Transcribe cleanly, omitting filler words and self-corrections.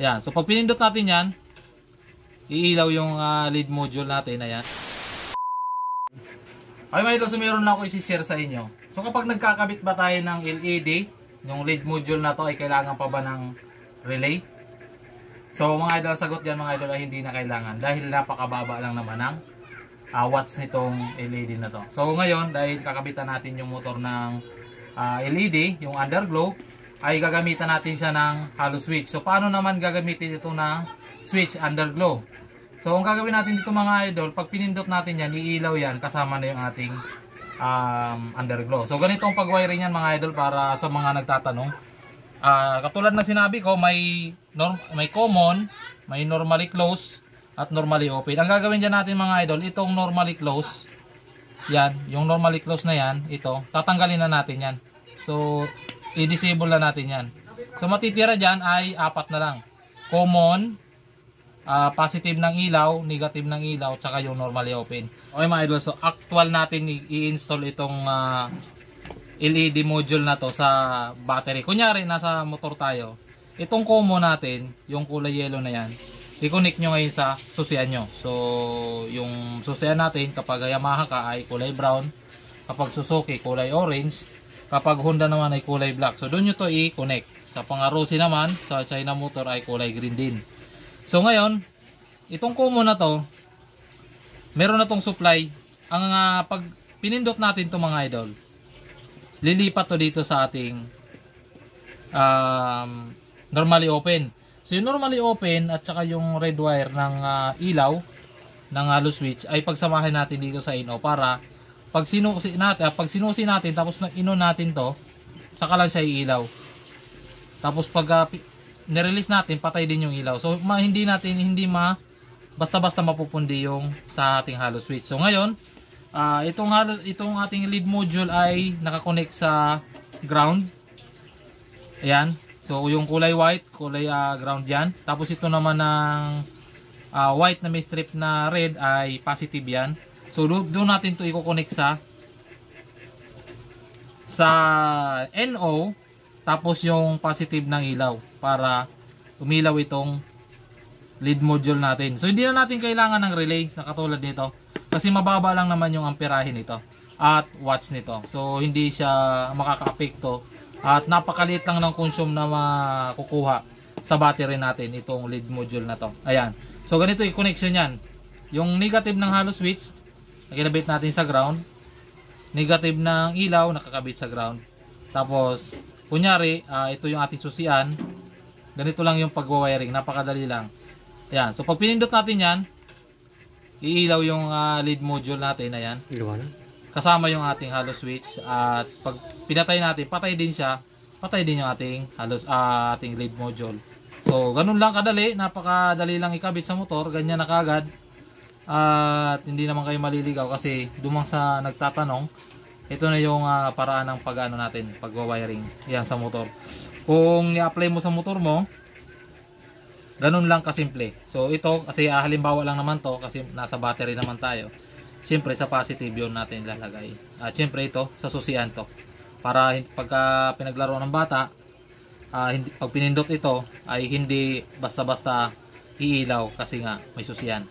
Ayan. So pag pinindot natin yan, iilaw yung lead module natin. Ayan. Ay mga idol, so meron na ako isi-share sa inyo. So kapag nagkakabit ba tayo ng LED, yung lead module na to ay kailangan pa ba ng relay? So mga idol, sagot dyan mga idol ay hindi na kailangan. Dahil napakababa lang naman ng watts nitong LED na to. So ngayon, dahil kakabitan natin yung motor ng LED, yung underglow, ay gagamitan natin siya ng hollow switch. So paano naman gagamitin ito ng switch underglow? So ang gagawin natin dito mga idol, pag pinindot natin yan, iilaw yan kasama na yung ating underglow. So ganito ang pag-wiring yan mga idol para sa mga nagtatanong. Katulad ng sinabi ko, may common, may normally close at normally open. Ang gagawin dyan natin mga idol, itong normally close, yan, yung normally close na yan, ito, tatanggalin na natin yan. So i-disable na natin yan. So matitira dyan ay apat na lang. Common, positive ng ilaw, negative ng ilaw, tsaka yung normally open. Okay mga idol, so actual natin i-install itong LED module na to sa battery. Kunyari, nasa motor tayo. Itong common natin, yung kulay yellow na yan, i-connect nyo ngayon sa susian nyo. So, yung susian natin, kapag Yamaha ka ay kulay brown, kapag Suzuki kulay orange, kapag Honda naman ay kulay black. So, doon nyo to i-connect. Sa Pangarosi naman, sa China Motor ay kulay green din. So ngayon, itong common na to, meron na tong supply. Ang pag pinindot natin to mga idol, lilipat to dito sa ating normally open. So yung normally open at saka yung red wire ng ilaw ng hollow switch ay pagsamahin natin dito sa ino para pag sinusi natin tapos ino natin to, saka lang siya iilaw. Tapos pag nirelease natin, patay din yung ilaw. So hindi basta-basta mapupundi yung sa ating hollow switch. So ngayon, itong ating lead module ay nakakonect sa ground. Ayan. So yung kulay white, kulay ground yan. Tapos ito naman ng white na may strip na red ay positive yan. So doon natin to i-connect sa NO. Tapos yung positive ng ilaw para umilaw itong lead module natin. So hindi na natin kailangan ng relay na katulad nito kasi mababa lang naman yung amperahe nito at watts nito. So hindi siya makaka-apekto at napakaliit lang ng consume na makukuha sa battery natin itong lead module na to. Ayan. So ganito yung connection yan. Yung negative ng hollow switch nakikabit natin sa ground. Negative ng ilaw nakakabit sa ground. Tapos kunyari, ito yung ating susian. Ganito lang yung pag-wiring. Napakadali lang. Ayan. So, pag pinindot natin yan, iilaw yung lead module natin. Ayan. Kasama yung ating hollow switch. At pag pinatay natin, patay din siya. Patay din yung ating, ating lead module. So, ganun lang kadali. Napakadali lang ikabit sa motor. Ganyan na kagad. At hindi naman kayo maliligaw kasi dumang sa nagtatanong. Ito na yung paraan ng pag-ano natin, pag-wiring yan sa motor. Kung i-apply mo sa motor mo, ganun lang kasimple. So ito, kasi halimbawa lang naman to, kasi nasa battery naman tayo. Siyempre sa positive yun natin lalagay. At siyempre ito, sa susian to. Para pagka pinaglaro ng bata, pag pinindot ito, ay hindi basta-basta iilaw kasi nga may susian.